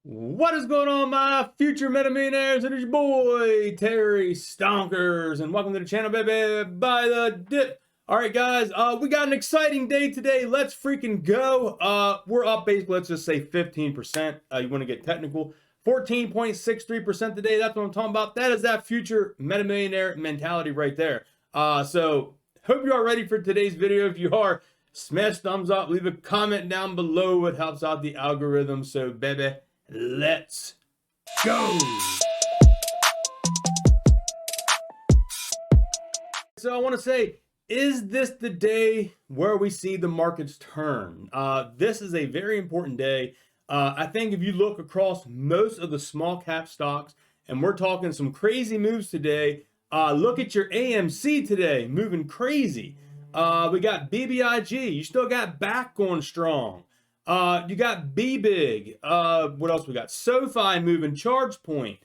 What is going on, my future meta millionaires? It is your boy Terry Stonkers, and welcome to the channel, baby, by the dip. All right, guys, we got an exciting day today. Let's freaking go. We're up basically, let's just say 15%. You want to get technical, 14.63% today. That's what I'm talking about. That is that future meta millionaire mentality right there. So hope you are ready for today's video. If you are, smash thumbs up, leave a comment down below. It helps out the algorithm. So, baby, let's go. So I want to say, is this the day where we see the markets turn? This is a very important day. I think if you look across most of the small cap stocks, and we're talking some crazy moves today, look at your AMC today, moving crazy. We got BBIG. You still got BAC going strong. You got BBIG. What else we got? SoFi moving, ChargePoint.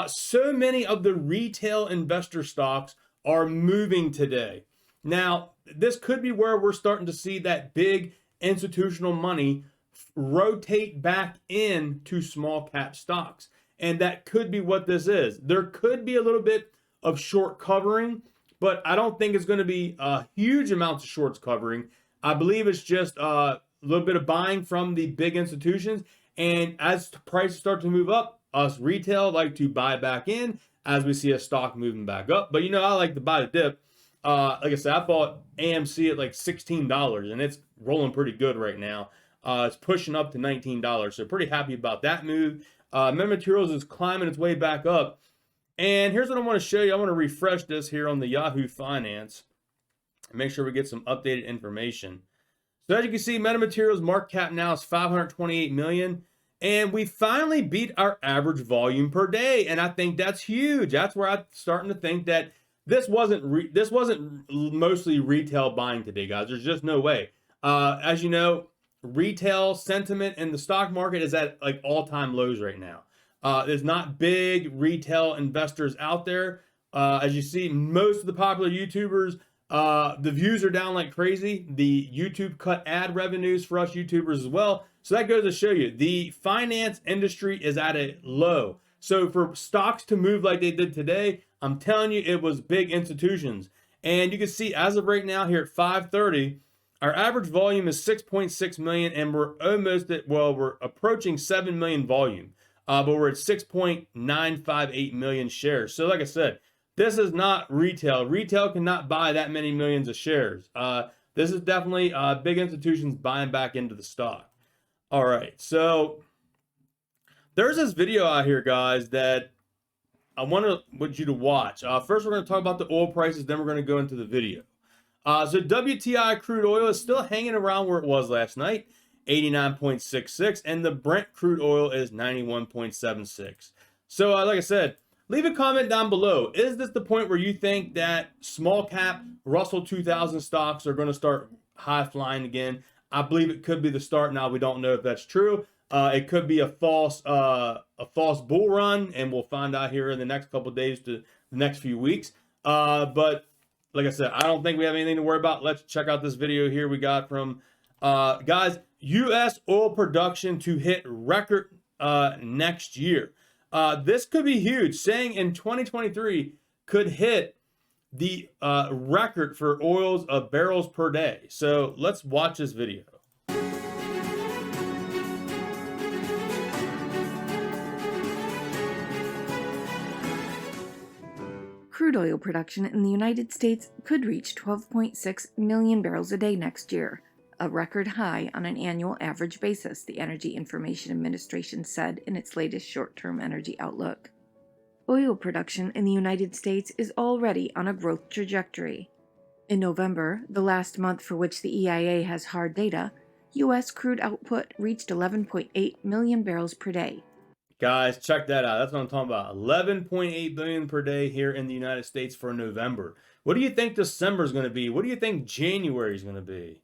So many of the retail investor stocks are moving today. Now, this could be where we're starting to see that big institutional money rotate back into small cap stocks. And that could be what this is. There could be a little bit of short covering, but I don't think it's going to be huge amounts of shorts covering. I believe it's just a little bit of buying from the big institutions. And as prices start to move up, us retail like to buy back in as we see a stock moving back up. But you know, I like to buy the dip. Like I said, I bought AMC at like $16 and it's rolling pretty good right now. It's pushing up to $19. So pretty happy about that move. Materials is climbing its way back up. And here's what I want to show you. I want to refresh this here on the Yahoo Finance and make sure we get some updated information. So as you can see, Metamaterials market cap now is 528 million. And we finally beat our average volume per day. And I think that's huge. That's where I'm starting to think that this wasn't mostly retail buying today, guys. There's just no way. As you know, retail sentiment in the stock market is at like all-time lows right now. There's not big retail investors out there. As you see, most of the popular YouTubers, the views are down like crazy. The YouTube cut ad revenues for us YouTubers as well. So that goes to show you the finance industry is at a low. So for stocks to move like they did today, I'm telling you, it was big institutions. And you can see as of right now here at 5:30, our average volume is 6.6 million, and we're almost at, well, we're approaching 7 million volume. But we're at 6.958 million shares. So like I said, this is not retail. Retail cannot buy that many millions of shares. This is definitely big institutions buying back into the stock. All right, so there's this video out here, guys, that I want you to watch. First, we're going to talk about the oil prices, then we're going to go into the video. So WTI crude oil is still hanging around where it was last night, 89.66, and the Brent crude oil is 91.76. So like I said, leave a comment down below. Is this the point where you think that small cap Russell 2000 stocks are going to start high flying again? I believe it could be the start. Now, we don't know if that's true. It could be a false bull run, and we'll find out here in the next couple of days to the next few weeks. But like I said, I don't think we have anything to worry about. Let's check out this video here we got from guys. U.S. oil production to hit record next year. This could be huge. Saying in 2023 could hit the record for oils of barrels per day. So let's watch this video. Crude oil production in the United States could reach 12.6 million barrels a day next year, a record high on an annual average basis, the Energy Information Administration said in its latest short-term energy outlook. Oil production in the United States is already on a growth trajectory. In November, the last month for which the EIA has hard data, U.S. crude output reached 11.8 million barrels per day. Guys, check that out. That's what I'm talking about. 11.8 billion per day here in the United States for November. What do you think December is going to be? What do you think January is going to be?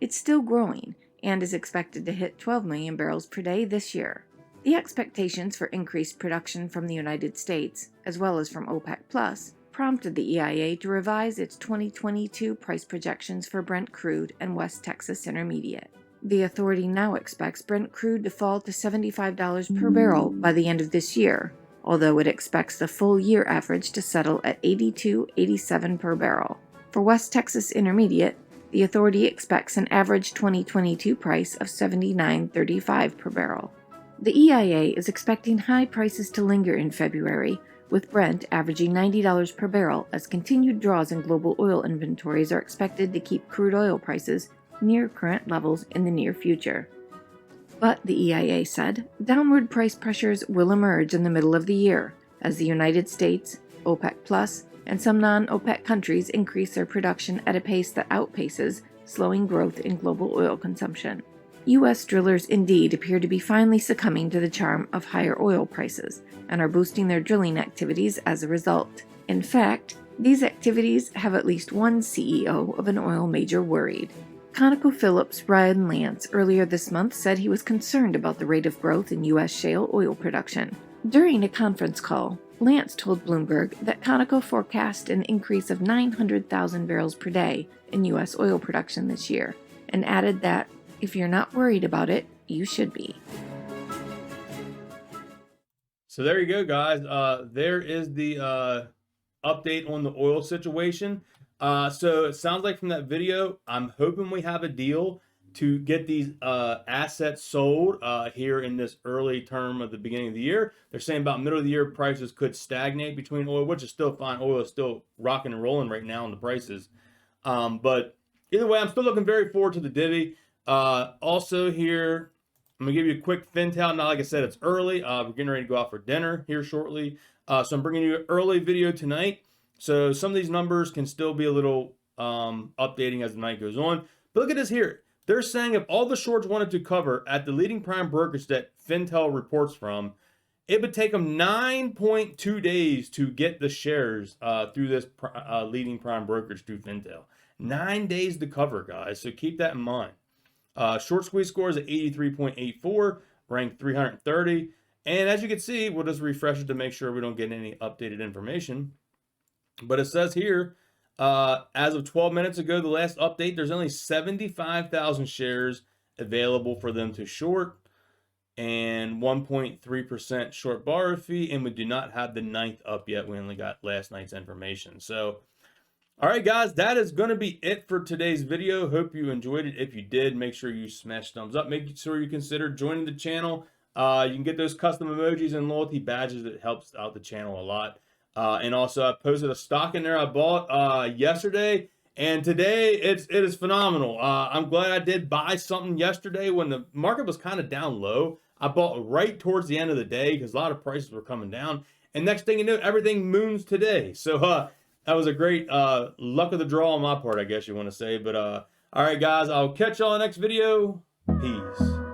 It's still growing and is expected to hit 12 million barrels per day this year. The expectations for increased production from the United States, as well as from OPEC+, prompted the EIA to revise its 2022 price projections for Brent crude and West Texas Intermediate. The authority now expects Brent crude to fall to $75 per barrel by the end of this year, although it expects the full year average to settle at $82.87 per barrel. For West Texas Intermediate, the authority expects an average 2022 price of $79.35 per barrel. The EIA is expecting high prices to linger in February, with Brent averaging $90 per barrel as continued draws in global oil inventories are expected to keep crude oil prices near current levels in the near future. But, the EIA said, downward price pressures will emerge in the middle of the year as the United States, OPEC Plus, and some non-OPEC countries increase their production at a pace that outpaces slowing growth in global oil consumption. U.S. drillers indeed appear to be finally succumbing to the charm of higher oil prices and are boosting their drilling activities as a result. In fact, these activities have at least one CEO of an oil major worried. ConocoPhillips' Ryan Lance earlier this month said he was concerned about the rate of growth in U.S. shale oil production. During a conference call, Lance told Bloomberg that Conoco forecast an increase of 900,000 barrels per day in U.S. oil production this year, and added that, if you're not worried about it, you should be. So there you go, guys. There is the update on the oil situation. So it sounds like from that video, I'm hoping we have a deal to get these assets sold here in this early term of the beginning of the year. They're saying about middle of the year prices could stagnate between oil, which is still fine. Oil is still rocking and rolling right now on the prices. But either way, I'm still looking very forward to the divvy. Also here, I'm gonna give you a quick FinTel. Now, like I said, it's early. We're getting ready to go out for dinner here shortly. So I'm bringing you an early video tonight. So some of these numbers can still be a little updating as the night goes on. But look at this here. They're saying if all the shorts wanted to cover at the leading prime brokerage that FinTel reports from, it would take them 9.2 days to get the shares through this leading prime brokerage through FinTel. 9 days to cover, guys. So keep that in mind. Short squeeze score is at 83.84, ranked 330. And as you can see, we'll just refresh it to make sure we don't get any updated information. But it says here, as of 12 minutes ago, the last update, there's only 75,000 shares available for them to short and 1.3% short borrow fee. And we do not have the 9th up yet. We only got last night's information. So, all right, guys, that is going to be it for today's video. Hope you enjoyed it. If you did, make sure you smash thumbs up. Make sure you consider joining the channel. You can get those custom emojis and loyalty badges. It helps out the channel a lot. And also, I posted a stock in there I bought yesterday, and today it is phenomenal. I'm glad I did buy something yesterday when the market was kind of down low. I bought right towards the end of the day because a lot of prices were coming down. And next thing you know, everything moons today. So that was a great luck of the draw on my part, I guess you want to say. But all right, guys, I'll catch y'all in the next video. Peace.